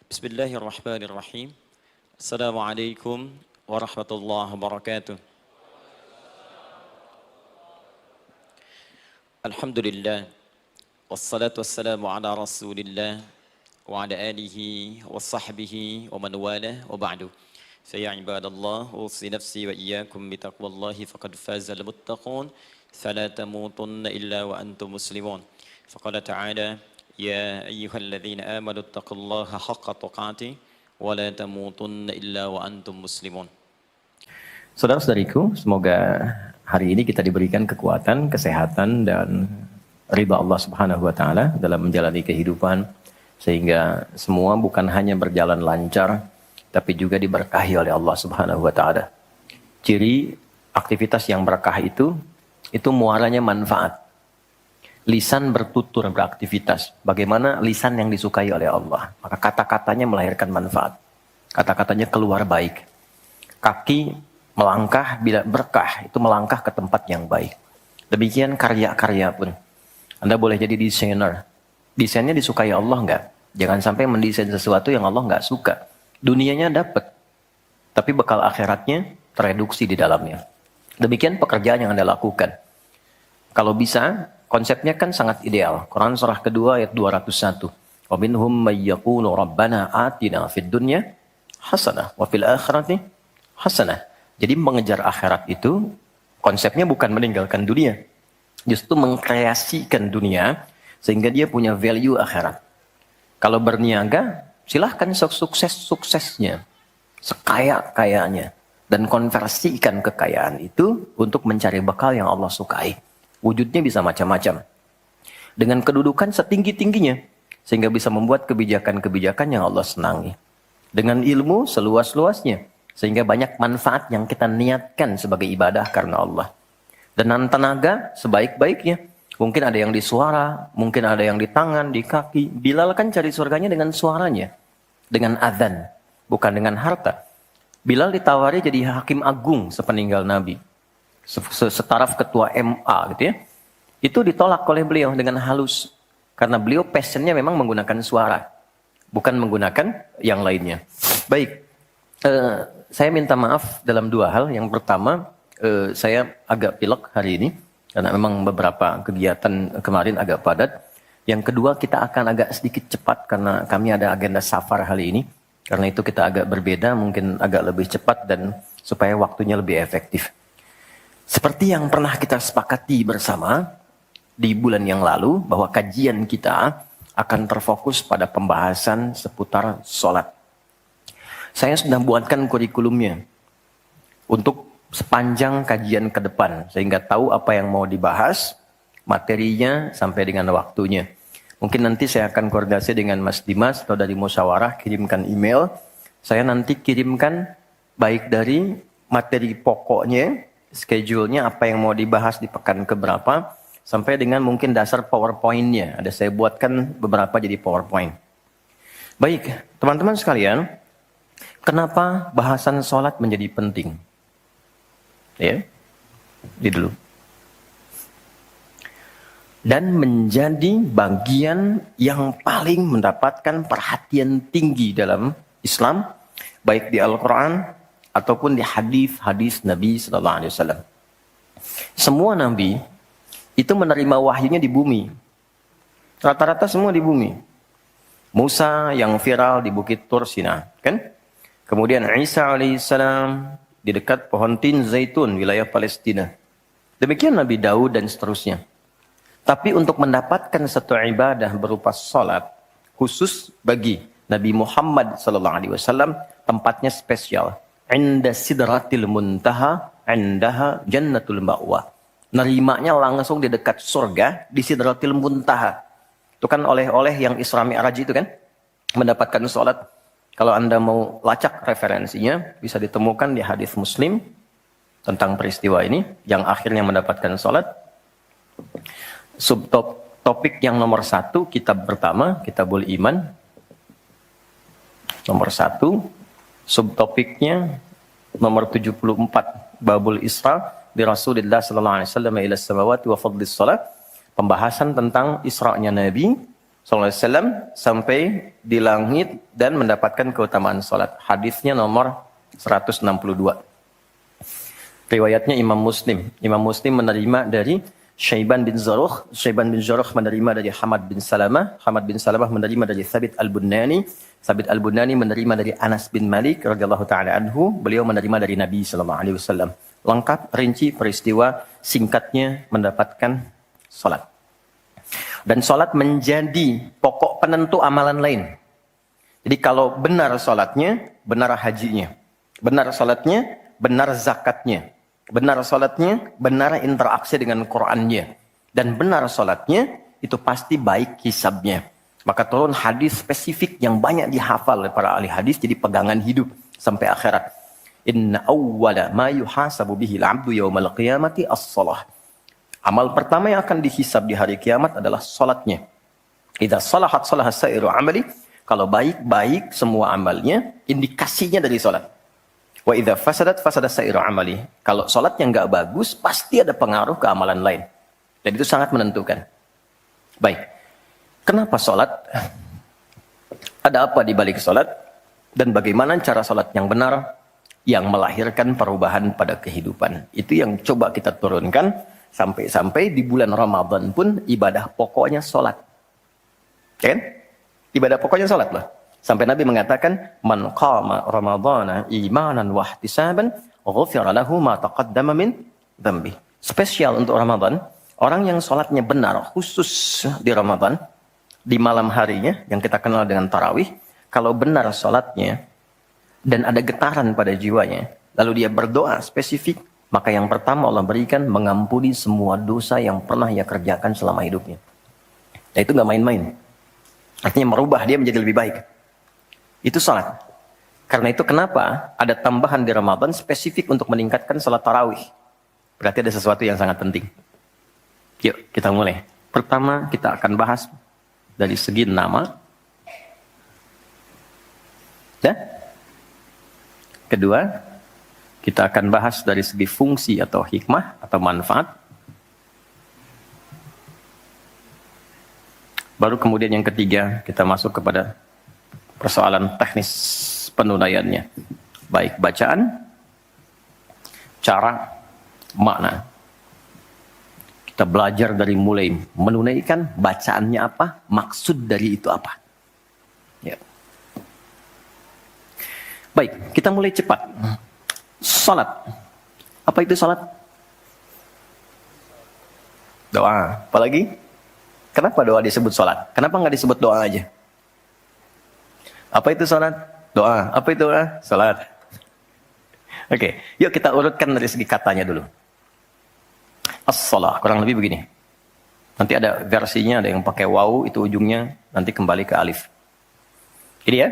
Bismillahirrahmanirrahim. Assalamualaikum warahmatullahi wabarakatuh. Alhamdulillah. Wassalatu wassalamu ala rasulillah wa ala alihi wa sahbihi wa man wala wa ba'du. Faya ibadallah, usi nafsi wa iyyakum bitaqwallahi faqad fazal muttaqun. Fala tamutunna illa wa antum muslimun. Faqala ta'ala, ya ayyuhalladzina amanu taqullaha haqqa tuqatih wa la tamutunna illa wa antum muslimun. Saudara-saudariku, semoga hari ini kita diberikan kekuatan, kesehatan, dan ridha Allah Subhanahu wa Ta'ala dalam menjalani kehidupan, sehingga semua bukan hanya berjalan lancar, tapi juga diberkahi oleh Allah Subhanahu wa Ta'ala. Ciri aktivitas yang berkah itu muaranya manfaat. Lisan bertutur beraktivitas. Bagaimana lisan yang disukai oleh Allah? Maka kata-katanya melahirkan manfaat. Kata-katanya keluar baik. Kaki melangkah bila berkah, itu melangkah ke tempat yang baik. Demikian karya-karya pun. Anda boleh jadi desainer. Desainnya disukai Allah enggak? Jangan sampai mendesain sesuatu yang Allah enggak suka. Dunianya dapat, tapi bekal akhiratnya tereduksi di dalamnya. Demikian pekerjaan yang Anda lakukan. Kalau bisa, konsepnya kan sangat ideal. Quran surah kedua ayat 201. Wa minhum may yaqulu rabbana atina fid dunya hasanah wa fil akhirati hasanah. Jadi mengejar akhirat itu konsepnya bukan meninggalkan dunia. Justru mengkreasikan dunia sehingga dia punya value akhirat. Kalau berniaga, silahkan sukses-suksesnya, sekaya-kayanya. Dan konversikan kekayaan itu untuk mencari bekal yang Allah sukai. Wujudnya bisa macam-macam. Dengan kedudukan setinggi-tingginya. Sehingga bisa membuat kebijakan-kebijakan yang Allah senangi. Dengan ilmu seluas-luasnya. Sehingga banyak manfaat yang kita niatkan sebagai ibadah karena Allah. Dan tenaga sebaik-baiknya. Mungkin ada yang di suara, mungkin ada yang di tangan, di kaki. Bilal kan cari surganya dengan suaranya. Dengan adzan, bukan dengan harta. Bilal ditawari jadi hakim agung sepeninggal Nabi. Setaraf ketua MA gitu ya. Itu ditolak oleh beliau dengan halus. Karena beliau passionnya memang menggunakan suara. Bukan menggunakan yang lainnya. Baik. Saya minta maaf dalam dua hal. Yang pertama, saya agak pilek hari ini. Karena memang beberapa kegiatan kemarin agak padat. Yang kedua, kita akan agak sedikit cepat karena kami ada agenda safar hari ini. Karena itu kita agak berbeda, mungkin agak lebih cepat dan supaya waktunya lebih efektif. Seperti yang pernah kita sepakati bersama di bulan yang lalu, bahwa kajian kita akan terfokus pada pembahasan seputar sholat. Saya sudah buatkan kurikulumnya untuk sepanjang kajian ke depan. Sehingga tahu apa yang mau dibahas, materinya sampai dengan waktunya. Mungkin nanti saya akan koordinasi dengan Mas Dimas atau dari musyawarah, kirimkan email. Saya nanti kirimkan baik dari materi pokoknya, schedule-nya apa yang mau dibahas di pekan keberapa, sampai dengan mungkin dasar PowerPoint-nya. Ada saya buatkan beberapa jadi PowerPoint. Baik, teman-teman sekalian, kenapa bahasan sholat menjadi penting? Ya, ini dulu. Dan menjadi bagian yang paling mendapatkan perhatian tinggi dalam Islam, baik di Al-Quran ataupun di hadis-hadis Nabi Sallallahu Alaihi Wasallam. Semua Nabi itu menerima wahyunya di bumi. Rata-rata semua di bumi. Musa yang viral di Bukit Tur Sina, kan? Kemudian Isa alaihissalam di dekat pohon tin zaitun wilayah Palestina. Demikian Nabi Daud dan seterusnya. Tapi untuk mendapatkan satu ibadah berupa salat khusus bagi Nabi Muhammad sallallahu alaihi wasallam, tempatnya spesial. Inda sidratil muntaha, indaha jannatul ma'wa. Nerimanya langsung di dekat surga di sidratil muntaha. Itu kan oleh-oleh yang Isra Mi'raj itu kan, mendapatkan salat. Kalau Anda mau lacak referensinya, bisa ditemukan di hadis Muslim tentang peristiwa ini, yang akhirnya mendapatkan salat. Subtopik yang nomor 1, kitab pertama, Kitabul Iman. Nomor 1, subtopiknya nomor 74, Babul Isra di Rasulullah sallallahu alaihi wasallam ila samawati wa fadlis salat. Pembahasan tentang Isra-nya Nabi sallallahu alaihi wasallam sampai di langit dan mendapatkan keutamaan salat. Hadisnya nomor 162. Riwayatnya Imam Muslim. Imam Muslim menerima dari Syaiban bin Zarukh. Syaiban bin Zarukh menerima dari Hamad bin Salamah. Hamad bin Salamah menerima dari Thabit al-Bunani. Thabit al-Bunani menerima dari Anas bin Malik radhiyallahu taala anhu. Beliau menerima dari Nabi sallallahu alaihi wasallam. Lengkap, rinci, peristiwa, singkatnya mendapatkan salat. Dan salat menjadi pokok penentu amalan lain. Jadi kalau benar salatnya, benar hajinya. Benar salatnya, benar zakatnya. Benar salatnya, benar interaksi dengan Qur'annya. Dan benar salatnya, itu pasti baik hisabnya. Maka turun hadis spesifik yang banyak dihafal oleh para ahli hadis, jadi pegangan hidup sampai akhirat. Inna awwala ma yuhasabu bihi al-'abdu yawmal qiyamati as-shalah. Amal pertama yang akan dihisab di hari kiamat adalah salatnya. Idza salahat salaha sa'iru amali. Kalau baik-baik semua amalnya, indikasinya dari salat. Wa idza fasadat fasada sa'iru amali. Kalau salatnya enggak bagus, pasti ada pengaruh ke amalan lain. Dan itu sangat menentukan. Baik. Kenapa salat? Ada apa di balik salat? Dan bagaimana cara salat yang benar yang melahirkan perubahan pada kehidupan? Itu yang coba kita turunkan sampai-sampai di bulan Ramadan pun ibadah pokoknya salat. Kan? Ibadah pokoknya salat loh. Sampai Nabi mengatakan, "Man qama Ramadhana imanan wa ihtisaban, ghufira lahu ma taqaddama min dhanbi." Spesial untuk Ramadan, orang yang salatnya benar khusus di Ramadan, di malam harinya yang kita kenal dengan tarawih, kalau benar salatnya dan ada getaran pada jiwanya, lalu dia berdoa spesifik, maka yang pertama Allah berikan mengampuni semua dosa yang pernah ia kerjakan selama hidupnya. Nah itu nggak main-main. Artinya merubah dia menjadi lebih baik. Itu salat. Karena itu kenapa ada tambahan di Ramadan spesifik untuk meningkatkan salat tarawih. Berarti ada sesuatu yang sangat penting. Yuk kita mulai. Pertama kita akan bahas dari segi nama. Ya? Kedua, kita akan bahas dari segi fungsi atau hikmah atau manfaat. Baru kemudian yang ketiga, kita masuk kepada persoalan teknis penunaiannya. Baik bacaan, cara, makna. Kita belajar dari mulai menunaikan, bacaannya apa, maksud dari itu apa. Ya. Baik, kita mulai cepat. Salat. Apa itu salat? Doa. Apalagi? Kenapa doa disebut salat? Kenapa nggak disebut doa aja? Apa itu salat? Doa. Apa itu doa? Salat. Oke, yuk kita urutkan dari segi katanya dulu. As-salah, kurang lebih begini. Nanti ada versinya, ada yang pakai waw, itu ujungnya nanti kembali ke alif. Ini ya.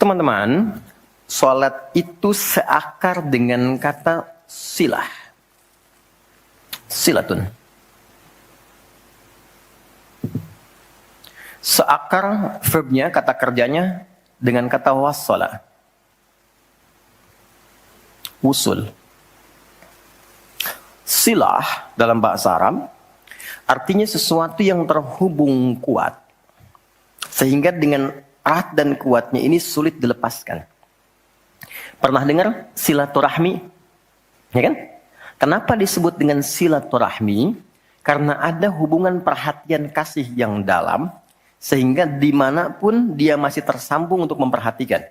Teman-teman, salat itu seakar dengan kata silah. Silatun. Seakar verbnya, kata kerjanya dengan kata wassala. Usul. Silah dalam bahasa Arab artinya sesuatu yang terhubung kuat. Sehingga dengan erat dan kuatnya ini sulit dilepaskan. Pernah dengar silaturahmi? Ya kan? Kenapa disebut dengan silaturahmi? Karena ada hubungan perhatian kasih yang dalam, sehingga dimanapun dia masih tersambung untuk memperhatikan.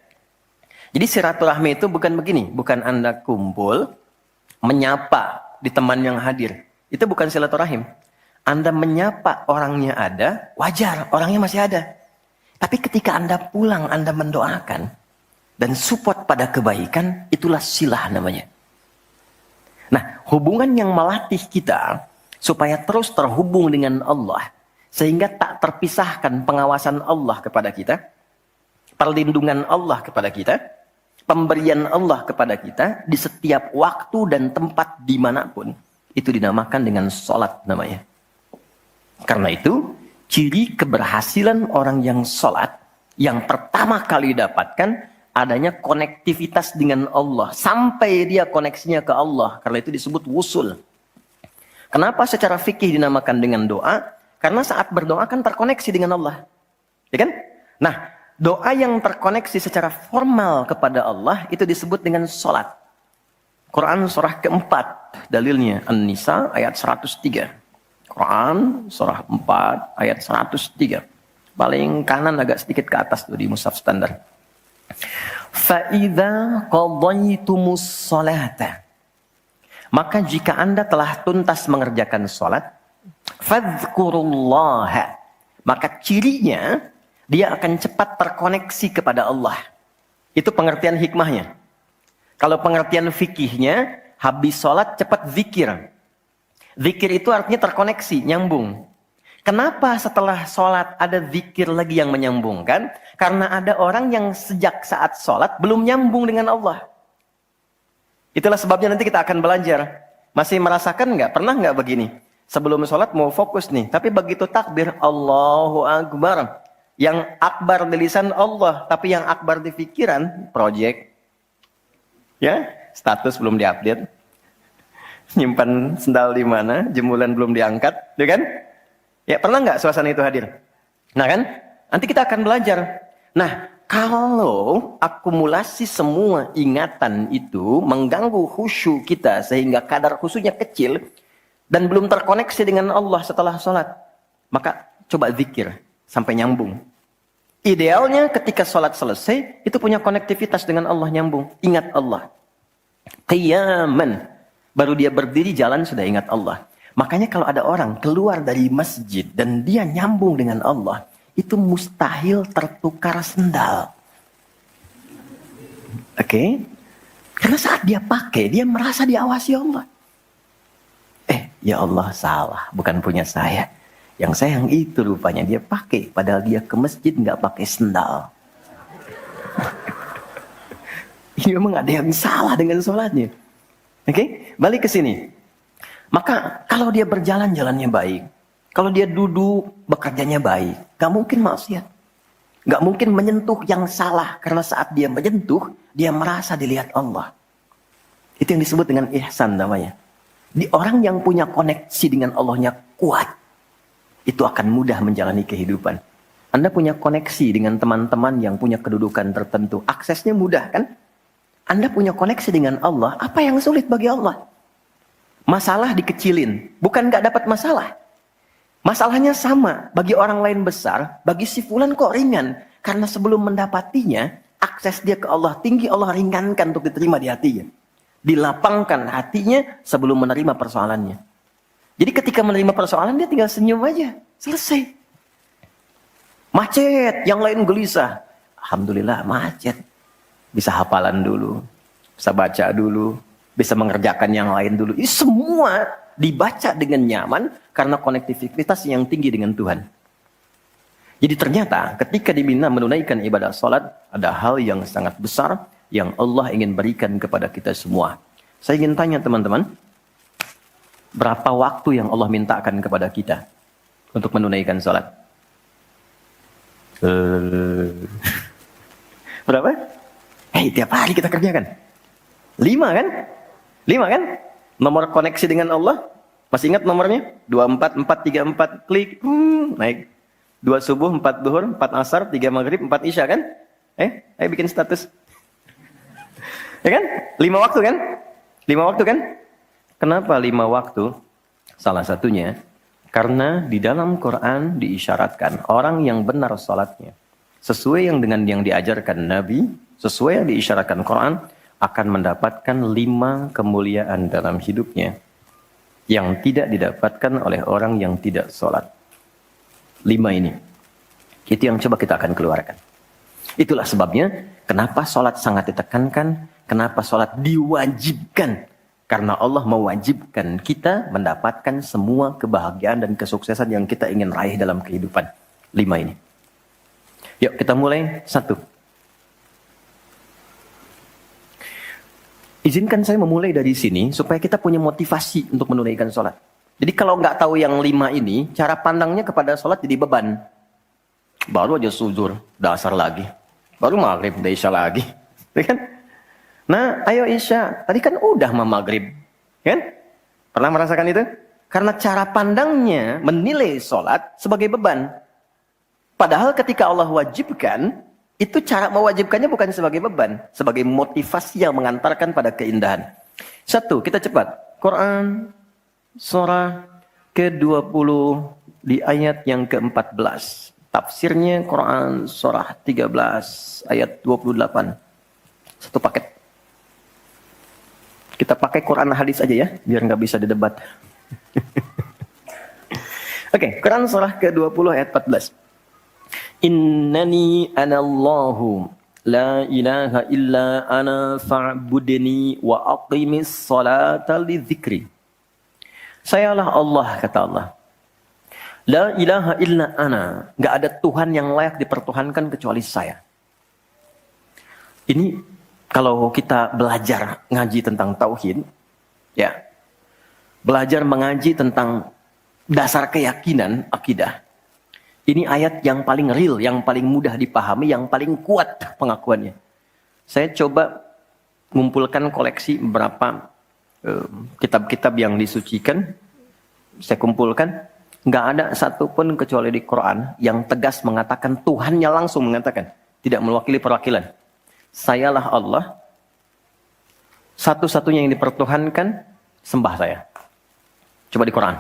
Jadi silaturahmi itu bukan begini, bukan Anda kumpul, menyapa di teman yang hadir. Itu bukan silaturahim. Anda menyapa orangnya ada, wajar, orangnya masih ada. Tapi ketika Anda pulang, Anda mendoakan dan support pada kebaikan, itulah silah namanya. Nah, hubungan yang melatih kita supaya terus terhubung dengan Allah, sehingga tak terpisahkan pengawasan Allah kepada kita, perlindungan Allah kepada kita, pemberian Allah kepada kita di setiap waktu dan tempat dimanapun, itu dinamakan dengan salat namanya. Karena itu, ciri keberhasilan orang yang salat, yang pertama kali dapatkan adanya konektivitas dengan Allah. Sampai dia koneksinya ke Allah. Karena itu disebut wusul. Kenapa secara fikih dinamakan dengan doa? Karena saat berdoa kan terkoneksi dengan Allah. Ya kan? Nah, doa yang terkoneksi secara formal kepada Allah itu disebut dengan sholat. Quran surah keempat, dalilnya An-Nisa ayat 103. Quran surah 4 ayat 103. Paling kanan agak sedikit ke atas tuh di mushaf standar. Fa'idha qadaytumus sholata. Maka jika Anda telah tuntas mengerjakan sholat, fadhkurullaha. Maka cirinya, dia akan cepat terkoneksi kepada Allah. Itu pengertian hikmahnya. Kalau pengertian fikihnya, habis sholat cepat zikir. Zikir itu artinya terkoneksi, nyambung. Kenapa setelah sholat ada zikir lagi yang menyambungkan? Karena ada orang yang sejak saat sholat belum nyambung dengan Allah. Itulah sebabnya nanti kita akan belajar. Masih merasakan nggak? Pernah nggak begini? Sebelum sholat mau fokus nih, tapi begitu takbir, Allahu Akbar. Yang akbar di lisan Allah, tapi yang akbar di pikiran, project. Ya, status belum diupdate. Nyimpan sendal di mana, jemuran belum diangkat, ya kan? Ya, pernah nggak suasana itu hadir? Nah kan, nanti kita akan belajar. Nah, kalau akumulasi semua ingatan itu mengganggu khusyuk kita sehingga kadar khusyuknya kecil dan belum terkoneksi dengan Allah setelah sholat, maka coba zikir sampai nyambung. Idealnya ketika sholat selesai, itu punya konektivitas dengan Allah nyambung. Ingat Allah. Qiyaman. Baru dia berdiri jalan sudah ingat Allah. Makanya kalau ada orang keluar dari masjid dan dia nyambung dengan Allah, itu mustahil tertukar sendal. Oke? Karena saat dia pakai, dia merasa diawasi Allah. Ya Allah salah, bukan punya saya. Yang saya yang itu rupanya dia pakai, padahal dia ke masjid nggak pakai sendal. Ini memang ada yang salah dengan sholatnya. Oke? Balik ke sini. Maka kalau dia berjalan jalannya baik, kalau dia duduk bekerjanya baik, gak mungkin maksiat, gak mungkin menyentuh yang salah karena saat dia menyentuh dia merasa dilihat Allah. Itu yang disebut dengan ihsan namanya. Di orang yang punya koneksi dengan Allahnya kuat, itu akan mudah menjalani kehidupan. Anda punya koneksi dengan teman-teman yang punya kedudukan tertentu, aksesnya mudah kan? Anda punya koneksi dengan Allah, apa yang sulit bagi Allah? Masalah dikecilin, bukan gak dapat masalah. Masalahnya sama, bagi orang lain besar, bagi si fulan kok ringan. Karena sebelum mendapatinya, akses dia ke Allah tinggi, Allah ringankan untuk diterima di hatinya. Dilapangkan hatinya sebelum menerima persoalannya. Jadi ketika menerima persoalan, dia tinggal senyum aja, selesai. Macet, yang lain gelisah. Alhamdulillah macet. Bisa hafalan dulu, bisa baca dulu, bisa mengerjakan yang lain dulu. Ini semua dibaca dengan nyaman karena konektivitas yang tinggi dengan Tuhan. Jadi ternyata ketika diminta menunaikan ibadah salat, ada hal yang sangat besar yang Allah ingin berikan kepada kita semua. Saya ingin tanya teman-teman, berapa waktu yang Allah mintakan kepada kita untuk menunaikan salat? Berapa? Tiap hari kita kerjakan. 5 kan? 5 kan? Nomor koneksi dengan Allah. Masih ingat nomornya? 24434 klik. Naik. 2 subuh, 4 duhur, 4 asar, 3 maghrib, 4 isya kan? Ayo bikin status. Ya kan? 5 waktu kan? 5 waktu kan? Kenapa 5 waktu? Salah satunya, karena di dalam Quran diisyaratkan orang yang benar salatnya, sesuai yang dengan yang diajarkan Nabi, sesuai yang diisyaratkan Quran, akan mendapatkan 5 kemuliaan dalam hidupnya yang tidak didapatkan oleh orang yang tidak sholat. 5 ini. Itu yang coba kita akan keluarkan. Itulah sebabnya kenapa sholat sangat ditekankan, kenapa sholat diwajibkan. Karena Allah mewajibkan kita mendapatkan semua kebahagiaan dan kesuksesan yang kita ingin raih dalam kehidupan. 5 ini. Yuk kita mulai. 1. Izinkan saya memulai dari sini supaya kita punya motivasi untuk menunaikan sholat. Jadi kalau nggak tahu yang 5 ini, cara pandangnya kepada sholat jadi beban. Baru aja sujud, dasar lagi. Baru maghrib, udah isya lagi. Ya kan? Nah, ayo isya. Tadi kan udah maghrib. Kan? Pernah merasakan itu? Karena cara pandangnya menilai sholat sebagai beban. Padahal ketika Allah wajibkan, itu cara mewajibkannya bukan sebagai beban. Sebagai motivasi yang mengantarkan pada keindahan. Satu, kita cepat. Quran, surah ke-20 di ayat yang ke-14. Tafsirnya Quran, surah 13, ayat 28. Satu paket. Kita pakai Quran hadis aja ya, biar nggak bisa didebat. Oke, Quran surah ke-20 ayat 14. Innani anallahu la ilaha illa ana fa'budni wa aqimis salata lidzikri. Sayalah Allah, kata Allah. La ilaha illa ana. Nggak ada Tuhan yang layak dipertuhankan kecuali saya. Ini kalau kita belajar ngaji tentang tauhid, ya, belajar mengaji tentang dasar keyakinan, akidah. Ini ayat yang paling real, yang paling mudah dipahami, yang paling kuat pengakuannya. Saya coba mengumpulkan koleksi beberapa kitab-kitab yang disucikan. Saya kumpulkan, nggak ada satupun kecuali di Quran yang tegas mengatakan, Tuhannya langsung mengatakan, tidak mewakili perwakilan. Sayalah Allah, satu-satunya yang dipertuhankan, sembah saya. Coba di Quran.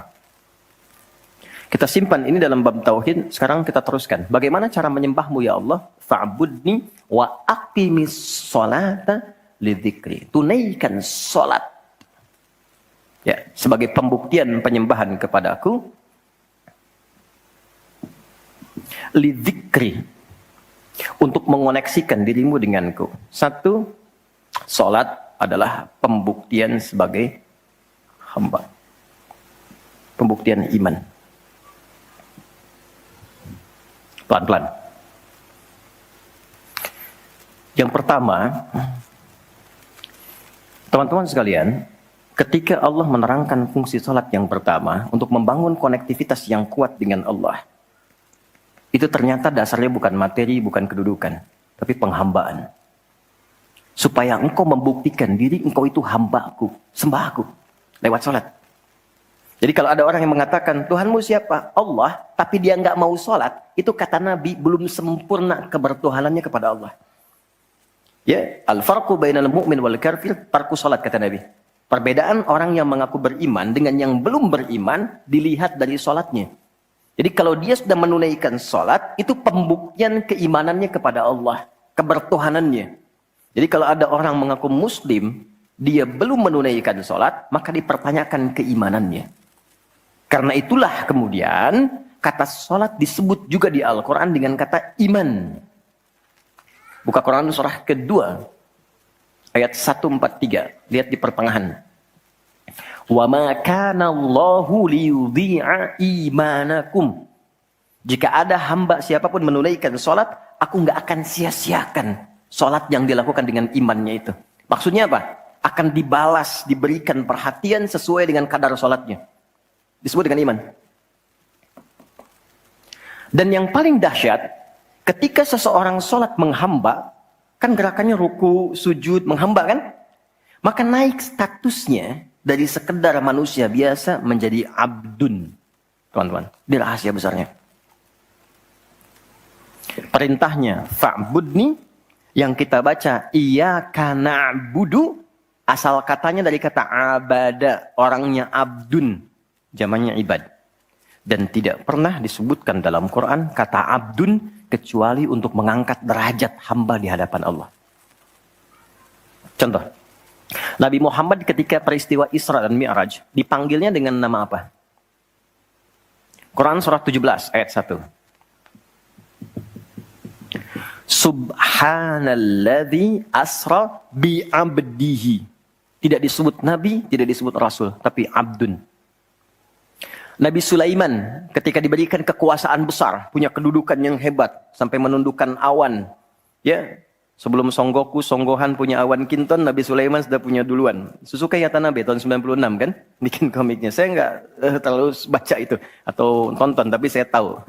Kita simpan ini dalam bab tauhid, sekarang kita teruskan. Bagaimana cara menyembahmu ya Allah? Fa'budni wa aqimis sholata lidzikri. Tunaikan sholat. Ya, sebagai pembuktian penyembahan kepadaku. Lidzikri. Untuk mengoneksikan dirimu denganku. Satu, sholat adalah pembuktian sebagai hamba. Pembuktian iman. Pelan-pelan. Yang pertama, teman-teman sekalian, ketika Allah menerangkan fungsi sholat yang pertama untuk membangun konektivitas yang kuat dengan Allah, itu ternyata dasarnya bukan materi, bukan kedudukan, tapi penghambaan. Supaya engkau membuktikan diri engkau itu hambaku, sembahku, lewat sholat. Jadi kalau ada orang yang mengatakan, Tuhanmu siapa? Allah, tapi dia nggak mau sholat, itu kata Nabi, belum sempurna kebertuhanannya kepada Allah. Ya, al-farqu bainal mu'min wal kafir, tarku sholat, kata Nabi. Perbedaan orang yang mengaku beriman dengan yang belum beriman, dilihat dari sholatnya. Jadi kalau dia sudah menunaikan sholat, itu pembuktian keimanannya kepada Allah, kebertuhanannya. Jadi kalau ada orang mengaku muslim, dia belum menunaikan sholat, maka dipertanyakan keimanannya. Karena itulah kemudian kata sholat disebut juga di Al-Quran dengan kata iman. Buka Quran surah kedua, ayat 143. Lihat di pertengahan. Wa ma kana Allahu liyudhi'a imanakum. Jika ada hamba siapapun menunaikan sholat, aku nggak akan sia-siakan sholat yang dilakukan dengan imannya itu. Maksudnya apa? Akan dibalas, diberikan perhatian sesuai dengan kadar sholatnya. Disebut dengan iman. Dan yang paling dahsyat, ketika seseorang sholat menghamba, kan gerakannya ruku, sujud, menghamba kan? Maka naik statusnya dari sekedar manusia biasa menjadi abdun. Teman-teman, ini rahasia besarnya. Perintahnya, fa'budni, yang kita baca, iyyaka na'budu, asal katanya dari kata abada, orangnya abdun. Jamannya ibad. Dan tidak pernah disebutkan dalam Quran kata abdun kecuali untuk mengangkat derajat hamba di hadapan Allah. Contoh. Nabi Muhammad ketika peristiwa Isra dan Mi'raj dipanggilnya dengan nama apa? Quran surah 17 ayat 1. Subhanalladzi asra bi'abdihi. Tidak disebut nabi, tidak disebut rasul, tapi abdun. Nabi Sulaiman ketika diberikan kekuasaan besar, punya kedudukan yang hebat sampai menundukkan awan. Ya, sebelum Songgohan punya awan kinton, Nabi Sulaiman sudah punya duluan. Suzuki Yatanabe tahun 96 kan, bikin komiknya. Saya nggak terlalu baca itu atau tonton, tapi saya tahu.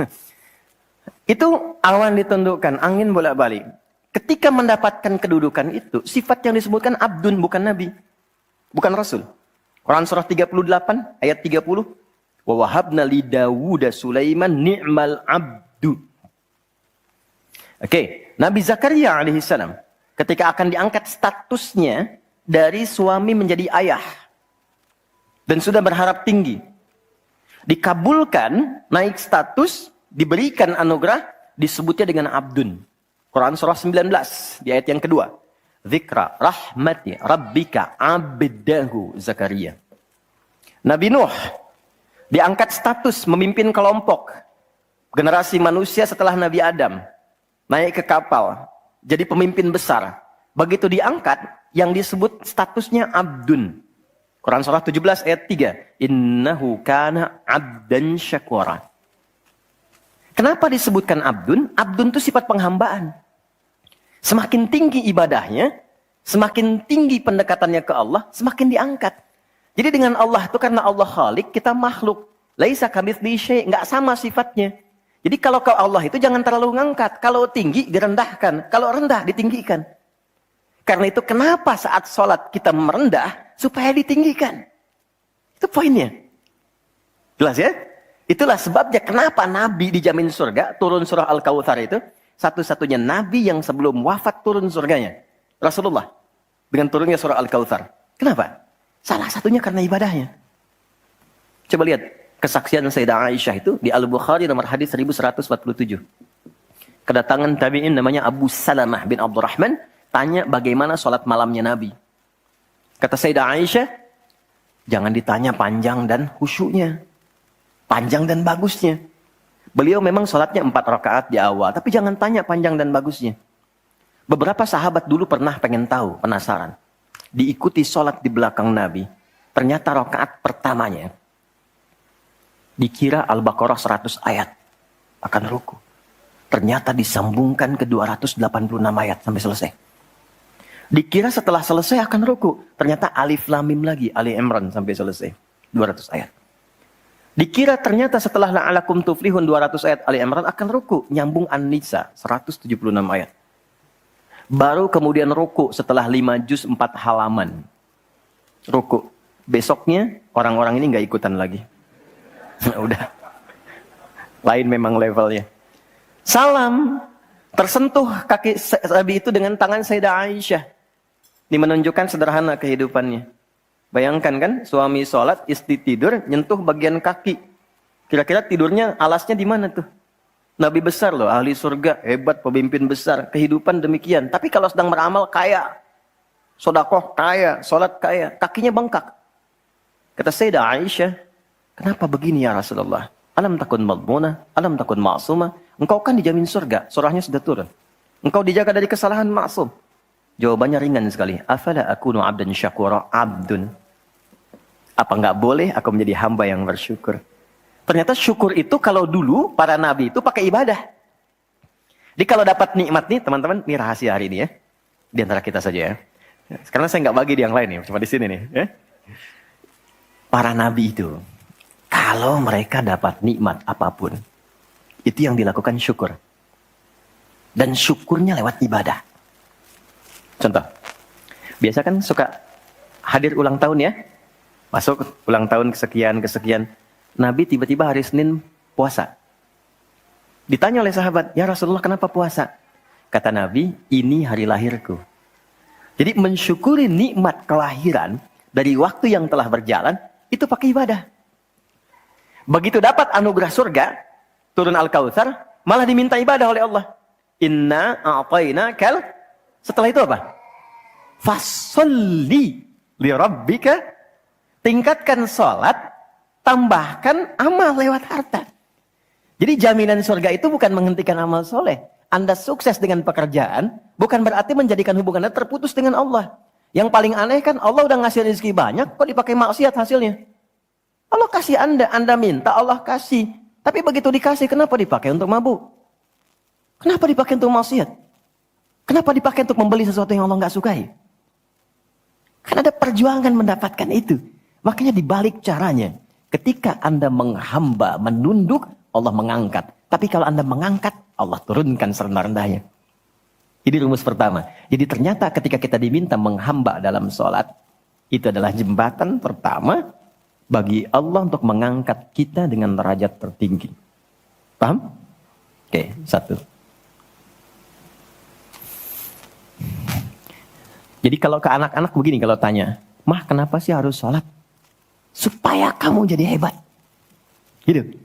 Itu awan ditundukkan, angin bolak-balik. Ketika mendapatkan kedudukan itu, sifat yang disebutkan abdun, bukan nabi, bukan rasul. Quran surah 38 ayat 30. Wa wahabna li Dawud Sulaiman ni'mal abdu. Oke, Nabi Zakaria alaihissalam ketika akan diangkat statusnya dari suami menjadi ayah dan sudah berharap tinggi, dikabulkan, naik status, diberikan anugerah, disebutnya dengan abdun. Quran surah 19 di ayat yang kedua. Zikra rahmati rabbika abdahu Zakaria. Nabi Nuh diangkat status memimpin kelompok generasi manusia setelah Nabi Adam. Naik ke kapal, jadi pemimpin besar. Begitu diangkat, yang disebut statusnya abdun. Quran surah 17 ayat 3. Innahu kana abdan syakura. Kenapa disebutkan abdun? Abdun itu sifat penghambaan. Semakin tinggi ibadahnya, semakin tinggi pendekatannya ke Allah, semakin diangkat. Jadi dengan Allah itu karena Allah Khalik, kita makhluk. Laisa kamitslihi syai', enggak sama sifatnya. Jadi kalau ke Allah itu jangan terlalu ngangkat. Kalau tinggi direndahkan, kalau rendah ditinggikan. Karena itu kenapa saat sholat kita merendah supaya ditinggikan. Itu poinnya. Jelas ya? Itulah sebabnya kenapa Nabi dijamin surga, turun surah Al-Kautsar itu. Satu-satunya Nabi yang sebelum wafat turun surganya. Rasulullah. Dengan turunnya surah Al-Kautsar. Kenapa? Salah satunya karena ibadahnya. Coba lihat. Kesaksian Sayyidah Aisyah itu di Al-Bukhari nomor hadis 1147. Kedatangan tabi'in namanya Abu Salamah bin Abdurrahman. Tanya bagaimana sholat malamnya Nabi. Kata Sayyidah Aisyah. Jangan ditanya panjang dan khusyuknya. Panjang dan bagusnya. Beliau memang sholatnya 4 rakaat di awal. Tapi jangan tanya panjang dan bagusnya. Beberapa sahabat dulu pernah pengen tahu, penasaran. Diikuti sholat di belakang Nabi. Ternyata rakaat pertamanya. Dikira Al-Baqarah 100 ayat. Akan ruku. Ternyata disambungkan ke 286 ayat sampai selesai. Dikira setelah selesai akan ruku. Ternyata Alif Lam Mim lagi. Ali Imran sampai selesai. 200 ayat. Dikira ternyata setelah la'alakum tuflihun 200 ayat Ali Imran akan ruku. Nyambung An-Nisa 176 ayat. Baru kemudian ruku setelah 5 juz 4 halaman. Ruku. Besoknya orang-orang ini nggak ikutan lagi. Udah. Lain memang levelnya. Salam. Tersentuh kaki Nabi itu dengan tangan Sayyidah Aisyah. Ini menunjukkan sederhana kehidupannya. Bayangkan kan, suami sholat, istri tidur, nyentuh bagian kaki. Kira-kira tidurnya, alasnya di mana tuh? Nabi besar loh, ahli surga, hebat, pemimpin besar. Kehidupan demikian. Tapi kalau sedang beramal, kaya. Sodakoh, kaya. Sholat, kaya. Kakinya bengkak. Kata Sayyidah Aisyah, kenapa begini ya Rasulullah? Alam takun madmunah, alam takun ma'sumah. Engkau kan dijamin surga, surahnya sudah turun. Engkau dijaga dari kesalahan maksum. Jawabannya ringan sekali. Afala akunu abdan syakura, abdun. Apa enggak boleh aku menjadi hamba yang bersyukur? Ternyata syukur itu kalau dulu para nabi itu pakai ibadah. Jadi kalau dapat nikmat nih teman-teman, ini rahasia hari ini ya. Di antara kita saja ya. Karena saya nggak bagi di yang lain nih, cuma di sini nih. Ya. Para nabi itu, kalau mereka dapat nikmat apapun, itu yang dilakukan syukur. Dan syukurnya lewat ibadah. Contoh, biasa kan suka hadir ulang tahun ya. Masuk ulang tahun kesekian. Nabi tiba-tiba hari Senin puasa. Ditanya oleh sahabat, ya Rasulullah kenapa puasa? Kata Nabi, ini hari lahirku. Jadi mensyukuri nikmat kelahiran dari waktu yang telah berjalan, itu pakai ibadah. Begitu dapat anugerah surga, turun Al-Kautsar, malah diminta ibadah oleh Allah. Inna a'tainakal. Setelah itu apa? Fasolli li rabbika. Tingkatkan sholat, tambahkan amal lewat harta. Jadi jaminan surga itu bukan menghentikan amal soleh. Anda sukses dengan pekerjaan, bukan berarti menjadikan hubungan Anda terputus dengan Allah. Yang paling aneh kan Allah udah ngasih rezeki banyak, kok dipakai maksiat hasilnya? Allah kasih Anda minta, Allah kasih. Tapi begitu dikasih, kenapa dipakai untuk mabuk? Kenapa dipakai untuk maksiat? Kenapa dipakai untuk membeli sesuatu yang Allah nggak sukai? Kan ada perjuangan mendapatkan itu. Makanya dibalik caranya, ketika Anda menghamba, menunduk, Allah mengangkat. Tapi kalau Anda mengangkat, Allah turunkan serendah-rendahnya. Ini rumus pertama. Jadi ternyata ketika kita diminta menghamba dalam sholat, itu adalah jembatan pertama bagi Allah untuk mengangkat kita dengan derajat tertinggi. Paham? Oke, satu. Jadi kalau ke anak-anak begini kalau tanya, "Mah, kenapa sih harus sholat?" Supaya kamu jadi hebat. Gitu.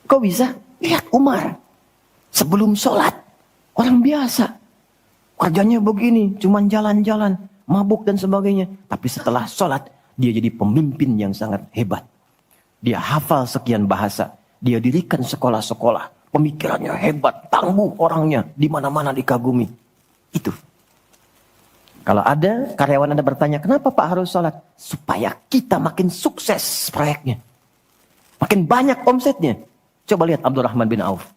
Kok bisa? Lihat Umar. Sebelum sholat, orang biasa. Kerjanya begini, cuman jalan-jalan, mabuk dan sebagainya. Tapi setelah sholat, dia jadi pemimpin yang sangat hebat. Dia hafal sekian bahasa. Dia dirikan sekolah-sekolah. Pemikirannya hebat, tangguh orangnya. Di mana-mana dikagumi. Itu. Kalau ada karyawan Anda bertanya, kenapa Pak harus sholat? Supaya kita makin sukses proyeknya. Makin banyak omsetnya. Coba lihat Abdurrahman bin Auf.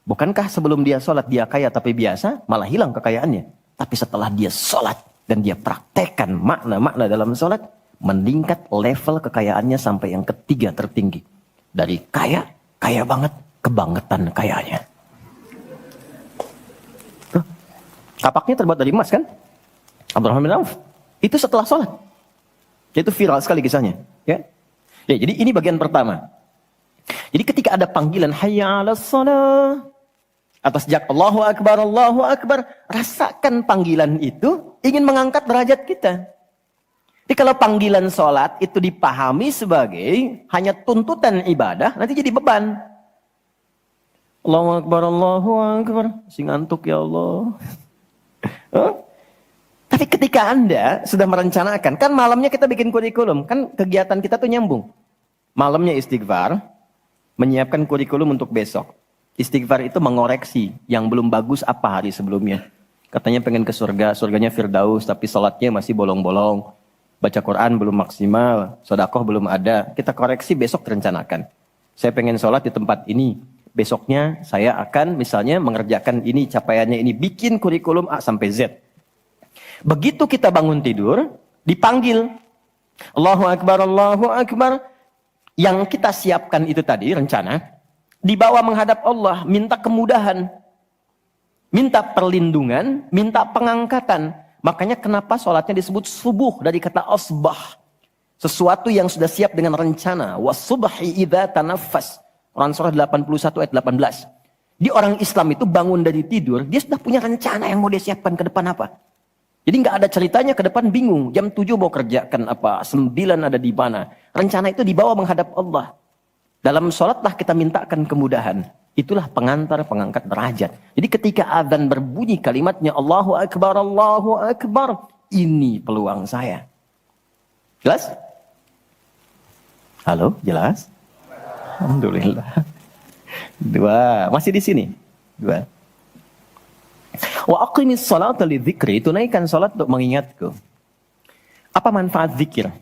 Bukankah sebelum dia sholat dia kaya tapi biasa, malah hilang kekayaannya. Tapi setelah dia sholat dan dia praktekkan makna-makna dalam sholat, meningkat level kekayaannya sampai yang ketiga tertinggi. Dari kaya, kaya banget, kebangetan kayanya. Tuh, kapaknya terbuat dari emas kan? Abdurrahman bin Auf. Itu setelah sholat. Itu viral sekali kisahnya. Ya, jadi ini bagian pertama. Jadi ketika ada panggilan hayya 'alas shalah, atas jak Allahu Akbar, rasakan panggilan itu ingin mengangkat derajat kita. Jadi kalau panggilan sholat itu dipahami sebagai hanya tuntutan ibadah, nanti jadi beban. Allahu Akbar, masih ngantuk ya Allah. Tapi ketika Anda sudah merencanakan, kan malamnya kita bikin kurikulum, kan kegiatan kita tuh nyambung. Malamnya istighfar, menyiapkan kurikulum untuk besok. Istighfar itu mengoreksi yang belum bagus apa hari sebelumnya. Katanya pengen ke surga, surganya Firdaus, tapi sholatnya masih bolong-bolong. Baca Quran belum maksimal, sedekah belum ada. Kita koreksi besok direncanakan. Saya pengen sholat di tempat ini. Besoknya saya akan misalnya mengerjakan ini, capaiannya ini. Bikin kurikulum A sampai Z. Begitu kita bangun tidur, dipanggil. Allahu Akbar. Yang kita siapkan itu tadi, rencana, dibawa menghadap Allah, minta kemudahan, minta perlindungan, minta pengangkatan. Makanya kenapa sholatnya disebut subuh dari kata asbah. Sesuatu yang sudah siap dengan rencana. Wasubhi idza tanaffas. Quran surah 81 ayat 18. Di orang Islam itu bangun dari tidur, dia sudah punya rencana yang mau dia siapkan ke depan apa. Jadi nggak ada ceritanya ke depan bingung. Jam 7 mau kerjakan apa, 9 ada di mana. Rencana itu dibawa menghadap Allah. Dalam sholatlah kita mintakan kemudahan. Itulah pengantar pengangkat derajat. Jadi ketika azan berbunyi kalimatnya Allahu Akbar. Ini peluang saya. Jelas? Halo, jelas? Alhamdulillah. 2, masih di sini. 2. Wa aqimis salata lidzikri, tunaikan salat untuk mengingatku. Apa manfaat zikir?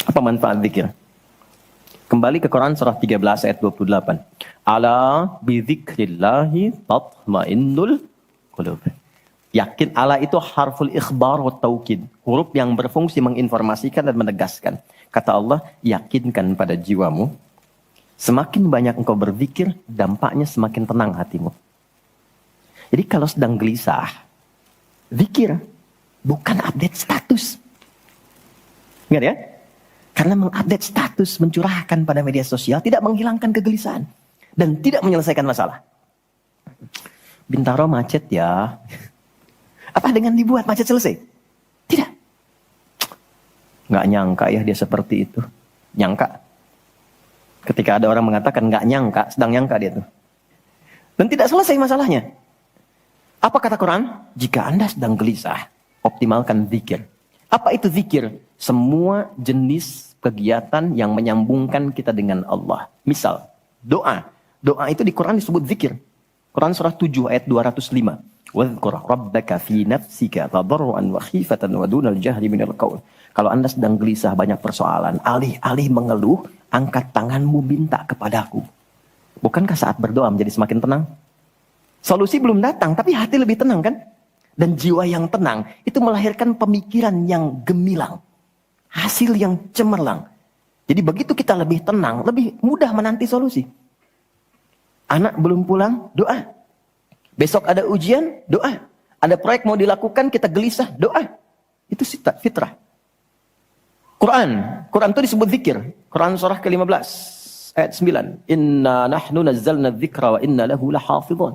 Apa manfaat zikir? Kembali ke Quran surah 13 ayat 28. Ala bidzikrillahi tatmainnul qulub. Yakin, ala itu harful ikhbar wa taukid. Huruf yang berfungsi menginformasikan dan menegaskan. Kata Allah, yakinkan pada jiwamu. Semakin banyak engkau berzikir, dampaknya semakin tenang hatimu. Jadi kalau sedang gelisah, zikir, bukan update status. Ingat ya? Karena mengupdate status, mencurahkan pada media sosial, tidak menghilangkan kegelisahan. Dan tidak menyelesaikan masalah. Bintaro macet ya. Apa dengan dibuat macet selesai? Tidak. Nggak nyangka ya dia seperti itu. Nyangka. Ketika ada orang mengatakan nggak nyangka, sedang nyangka dia tuh. Dan tidak selesai masalahnya. Apa kata Quran? Jika Anda sedang gelisah, optimalkan zikir. Apa itu zikir? Semua jenis kegiatan yang menyambungkan kita dengan Allah. Misal, doa. Doa itu di Quran disebut zikir. Quran surah 7 ayat 205. Wadhkur rabbaka fi nafsika tadarruan wa khifatan wa dunal jahri minal qaul. Kalau Anda sedang gelisah banyak persoalan, alih-alih mengeluh, angkat tanganmu minta kepadaku. Bukankah saat berdoa menjadi semakin tenang? Solusi belum datang, tapi hati lebih tenang kan? Dan jiwa yang tenang, itu melahirkan pemikiran yang gemilang. Hasil yang cemerlang. Jadi begitu kita lebih tenang, lebih mudah menanti solusi. Anak belum pulang, doa. Besok ada ujian, doa. Ada proyek mau dilakukan, kita gelisah, doa. Itu fitrah. Quran itu disebut zikir. Quran surah ke-15 ayat 9. Inna nahnu nazzalna dzikra wa inna lahu lahafizun.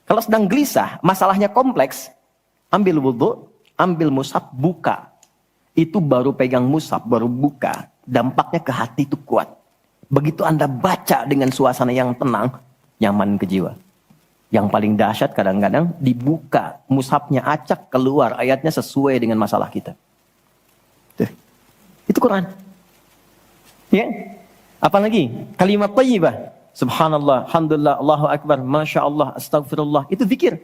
Kalau sedang gelisah, masalahnya kompleks, ambil wudu, ambil mushaf, buka. Itu baru pegang mushaf, baru buka. Dampaknya ke hati itu kuat. Begitu Anda baca dengan suasana yang tenang, nyaman ke jiwa. Yang paling dahsyat kadang-kadang dibuka, mushafnya acak, keluar ayatnya sesuai dengan masalah kita. Tuh. Itu Quran. Ya. Apalagi kalimat thayyibah. Subhanallah, alhamdulillah, Allahu akbar, masya Allah, astagfirullah. Itu zikir.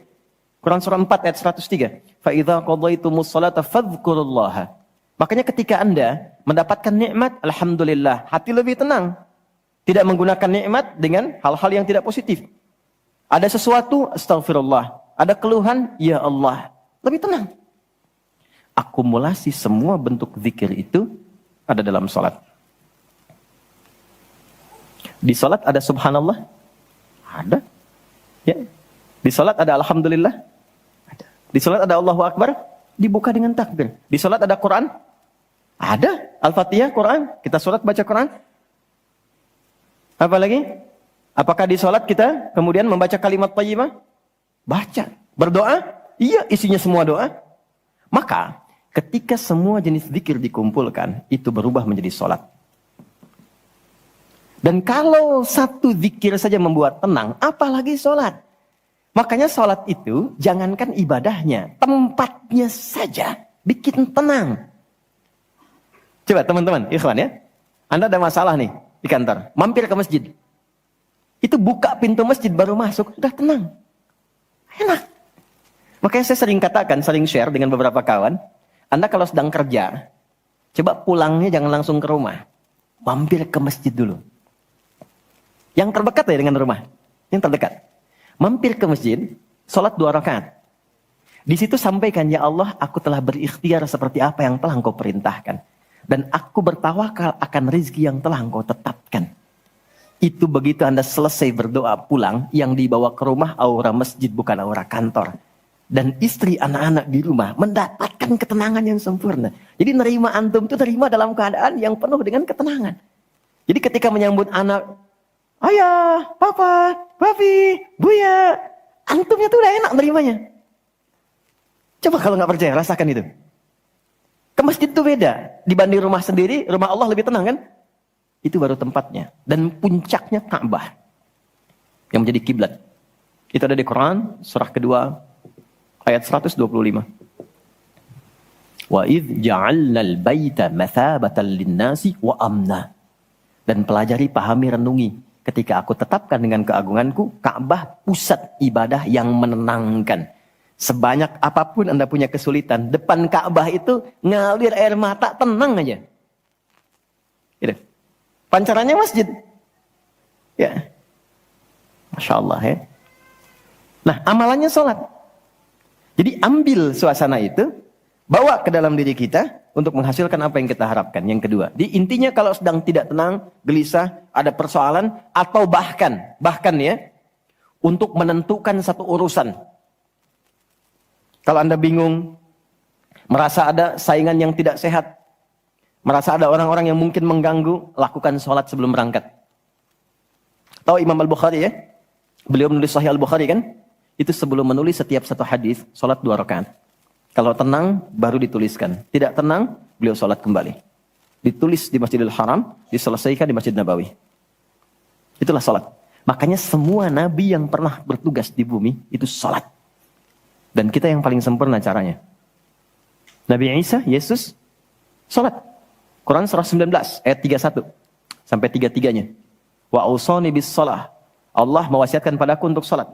Quran surah 4 ayat 103. Fa idza qadaytumus salata fadhkurullaha. Makanya ketika Anda mendapatkan nikmat, alhamdulillah, hati lebih tenang. Tidak menggunakan nikmat dengan hal-hal yang tidak positif. Ada sesuatu, astagfirullah. Ada keluhan, ya Allah. Lebih tenang. Akumulasi semua bentuk zikir itu ada dalam salat. Di salat ada subhanallah? Ada. Ya. Di salat ada alhamdulillah? Ada. Di salat ada Allahu akbar? Dibuka dengan takbir. Di salat ada Quran? Ada. Al-Fatihah, Quran. Kita salat baca Quran. Apa lagi? Apakah di salat kita kemudian membaca kalimat thayyibah? Baca. Berdoa? Iya, isinya semua doa. Maka ketika semua jenis zikir dikumpulkan, itu berubah menjadi salat. Dan kalau satu zikir saja membuat tenang, apalagi salat. Makanya salat itu jangankan ibadahnya, tempatnya saja bikin tenang. Coba teman-teman, ikhwan ya. Anda ada masalah nih di kantor, mampir ke masjid. Itu buka pintu masjid baru masuk, udah tenang. Enak. Makanya saya sering katakan, sering share dengan beberapa kawan, Anda kalau sedang kerja, coba pulangnya jangan langsung ke rumah. Mampir ke masjid dulu. Yang terdekat ya dengan rumah. Yang terdekat. Mampir ke masjid, sholat 2 rakaat. Di situ sampaikan, ya Allah, aku telah berikhtiar seperti apa yang telah Engkau perintahkan. Dan aku bertawakal akan rezeki yang telah Engkau tetapkan. Itu begitu Anda selesai berdoa pulang, yang dibawa ke rumah aura masjid bukan aura kantor. Dan istri anak-anak di rumah mendapatkan ketenangan yang sempurna. Jadi nerima antum itu nerima dalam keadaan yang penuh dengan ketenangan. Jadi ketika menyambut anak, ayah, papa, papi, buya, antumnya tuh udah enak nerimanya. Coba kalau nggak percaya, rasakan itu. Ke masjid tuh beda. Dibanding rumah sendiri, rumah Allah lebih tenang kan? Itu baru tempatnya. Dan puncaknya Ka'bah. Yang menjadi kiblat. Itu ada di Quran, surah kedua, ayat 125. Wa idh ja'alnal baita mathabatan linnasi wa amna. Dan pelajari, pahami, renungi. Ketika aku tetapkan dengan keagunganku, Ka'bah pusat ibadah yang menenangkan. Sebanyak apapun Anda punya kesulitan, depan Ka'bah itu ngalir air mata, tenang aja. Gitu. Pancarannya masjid. Ya. Masya Allah ya. Nah, amalannya sholat. Jadi ambil suasana itu, bawa ke dalam diri kita untuk menghasilkan apa yang kita harapkan. Yang kedua, intinya kalau sedang tidak tenang, gelisah, ada persoalan, atau bahkan ya, untuk menentukan satu urusan. Kalau Anda bingung, merasa ada saingan yang tidak sehat, merasa ada orang-orang yang mungkin mengganggu, lakukan sholat sebelum berangkat. Tahu Imam Al-Bukhari ya? Beliau menulis Sahih Al-Bukhari kan? Itu sebelum menulis setiap satu hadis, sholat 2 rakaat. Kalau tenang, baru dituliskan. Tidak tenang, beliau sholat kembali. Ditulis di Masjidil Haram, diselesaikan di Masjid Nabawi. Itulah sholat. Makanya semua nabi yang pernah bertugas di bumi, itu sholat. Dan kita yang paling sempurna caranya. Nabi Isa, Yesus, sholat. Quran surah 19, ayat 31. Sampai 33-nya. Wa ausani bis sholah. Allah mewasiatkan padaku untuk sholat.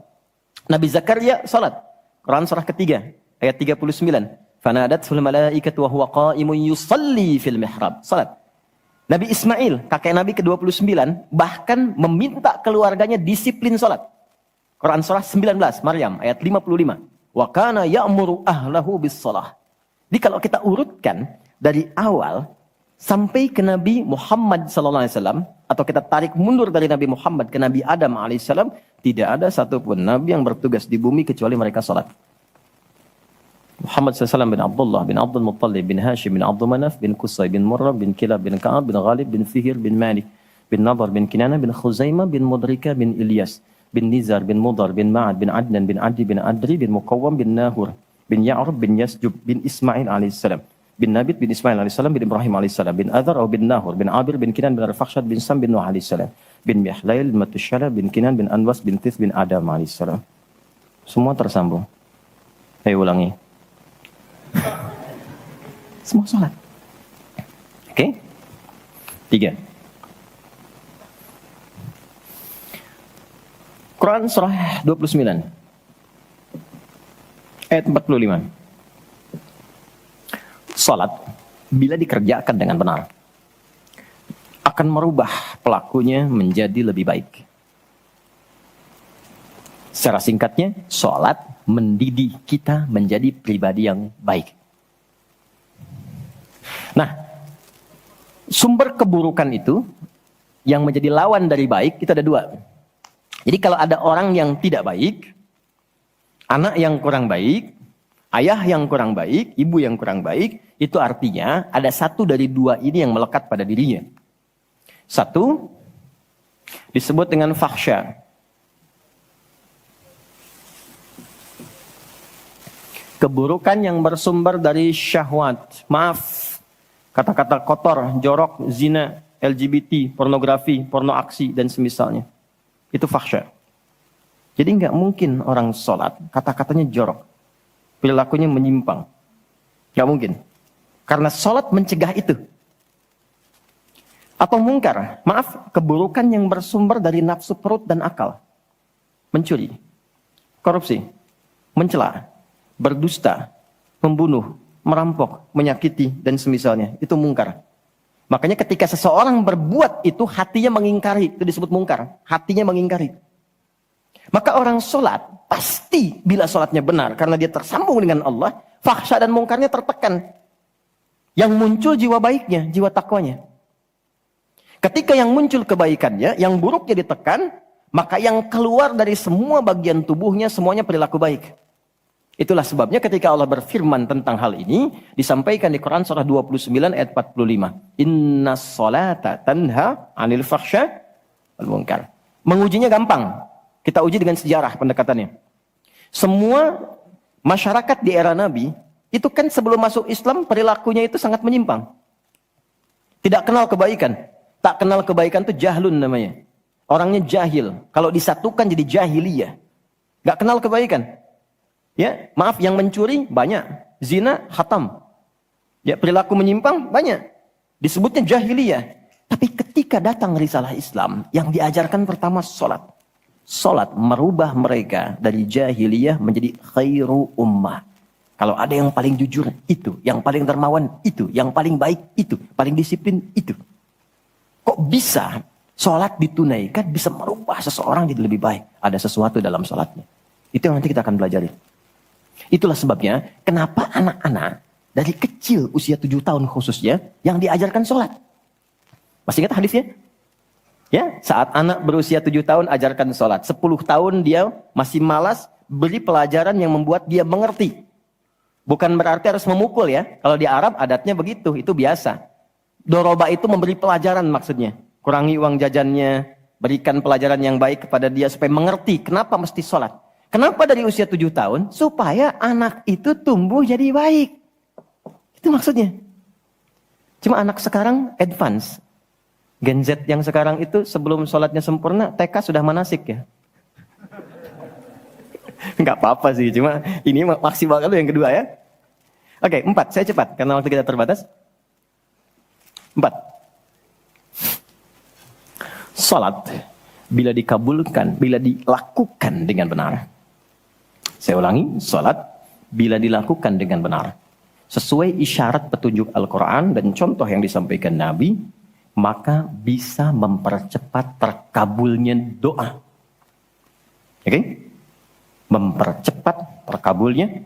Nabi Zakaria, sholat. Quran surah ketiga, ayat 39. Fanadatul malaikatu wa huwa qa'imun yusalli fil mihrab. Salat. Nabi Ismail, kakek Nabi ke-29, bahkan meminta keluarganya disiplin salat. Quran surah 19, Maryam ayat 55. Wa kana ya'muru ahlahu bis shalah. Jadi kalau kita urutkan dari awal sampai ke Nabi Muhammad sallallahu alaihi wasallam, atau kita tarik mundur dari Nabi Muhammad ke Nabi Adam alaihissalam, tidak ada satupun nabi yang bertugas di bumi kecuali mereka salat. Muhammad SAW bin Abdullah bin Abdul Muttalib bin Hashim bin Abdul Manaf bin Qusay bin Murrah bin Kilab bin Ka'ab bin Ghalib bin Fihir bin Malik bin Nadar bin Kinana bin Khuzaimah bin Mudrika bin Ilyas bin Nizar bin Mudar bin Ma'ad bin Adnan bin Adi bin Adri bin Muqawwam bin Nahur bin Ya'rub bin Yasjub bin Ismail alaihissalam bin Nabit bin Ismail alaihissalam bin Ibrahim alaihissalam bin Adhar bin Nahur bin Abir bin Kinan bin Arfakhshad bin Sam bin Nuh alaihissalam bin Mihlail bin Matushala bin Kinan bin Anwas bin Tith bin Adam alaihissalam. Semua tersambung. Ayo ulangi. Semua sholat. Oke? 3. Quran surah 29 ayat 45. Salat bila dikerjakan dengan benar akan merubah pelakunya menjadi lebih baik. Secara singkatnya, salat mendidik kita menjadi pribadi yang baik. Nah, sumber keburukan itu yang menjadi lawan dari baik itu ada 2. Jadi kalau ada orang yang tidak baik, anak yang kurang baik, ayah yang kurang baik, ibu yang kurang baik, itu artinya ada satu dari 2 ini yang melekat pada dirinya. Satu, disebut dengan fahsya. Keburukan yang bersumber dari syahwat. Maaf, kata-kata kotor, jorok, zina, LGBT, pornografi, porno aksi, dan semisalnya. Itu fahsya. Jadi nggak mungkin orang sholat, kata-katanya jorok. Perilakunya menyimpang. Nggak mungkin. Karena sholat mencegah itu. Atau mungkar, maaf, keburukan yang bersumber dari nafsu perut dan akal. Mencuri, korupsi, mencela, berdusta, membunuh, merampok, menyakiti, dan semisalnya. Itu mungkar. Makanya ketika seseorang berbuat itu, hatinya mengingkari. Itu disebut mungkar. Hatinya mengingkari. Maka orang sholat, pasti bila sholatnya benar, karena dia tersambung dengan Allah, fahsya dan mungkarnya tertekan. Yang muncul jiwa baiknya, jiwa takwanya. Ketika yang muncul kebaikannya, yang buruknya ditekan, maka yang keluar dari semua bagian tubuhnya, semuanya perilaku baik. Itulah sebabnya ketika Allah berfirman tentang hal ini, disampaikan di Quran surah 29 ayat 45. Inna sholata tanha anil fahsya wal munkar. Mengujinya gampang. Kita uji dengan sejarah pendekatannya. Semua masyarakat di era Nabi, itu kan sebelum masuk Islam, perilakunya itu sangat menyimpang. Tidak kenal kebaikan. Tak kenal kebaikan itu jahlun namanya. Orangnya jahil. Kalau disatukan jadi jahiliyah. Gak kenal kebaikan. Ya, maaf, yang mencuri banyak, zina hatam. Ya, perilaku menyimpang banyak. Disebutnya jahiliyah. Tapi ketika datang risalah Islam, yang diajarkan pertama salat. Salat merubah mereka dari jahiliyah menjadi khairu ummah. Kalau ada yang paling jujur itu, yang paling dermawan itu, yang paling baik itu, paling disiplin itu. Kok bisa salat ditunaikan bisa merubah seseorang jadi lebih baik? Ada sesuatu dalam salatnya. Itu yang nanti kita akan pelajari. Itulah sebabnya kenapa anak-anak dari kecil usia 7 tahun khususnya yang diajarkan sholat. Masih ingat hadisnya? Ya, saat anak berusia 7 tahun ajarkan sholat. 10 tahun dia masih malas, beri pelajaran yang membuat dia mengerti. Bukan berarti harus memukul ya. Kalau di Arab adatnya begitu, itu biasa. Doroba itu memberi pelajaran maksudnya. Kurangi uang jajannya, berikan pelajaran yang baik kepada dia supaya mengerti kenapa mesti sholat. Kenapa dari usia 7 tahun? Supaya anak itu tumbuh jadi baik. Itu maksudnya. Cuma anak sekarang advance. Gen Z yang sekarang itu sebelum sholatnya sempurna, TK sudah manasik ya. Enggak apa-apa sih, cuma ini maksimal dulu yang kedua ya. Oke, 4, saya cepat karena waktu kita terbatas. 4. Sholat bila dikabulkan, bila dilakukan dengan benar. Saya ulangi, salat bila dilakukan dengan benar. Sesuai isyarat petunjuk Al-Quran dan contoh yang disampaikan Nabi, maka bisa mempercepat terkabulnya doa. Oke? Mempercepat terkabulnya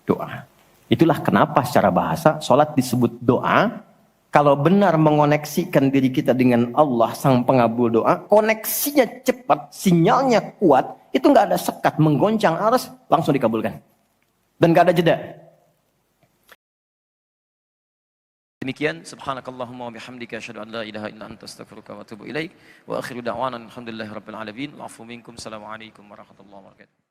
doa. Itulah kenapa secara bahasa, salat disebut doa. Kalau benar mengoneksikan diri kita dengan Allah, sang pengabul doa, koneksinya cepat, sinyalnya kuat, itu nggak ada sekat, menggoncang arus, langsung dikabulkan. Dan nggak ada jeda. Demikian, subhanakallahumma wa bihamdika asyhadu an la ilaha illa anta astaghfiruka wa atubu ilaik. Wa akhiru da'wana alhamdulillahi rabbil alamin. Wa'fu minkum. Assalamualaikum warahmatullahi wabarakatuh.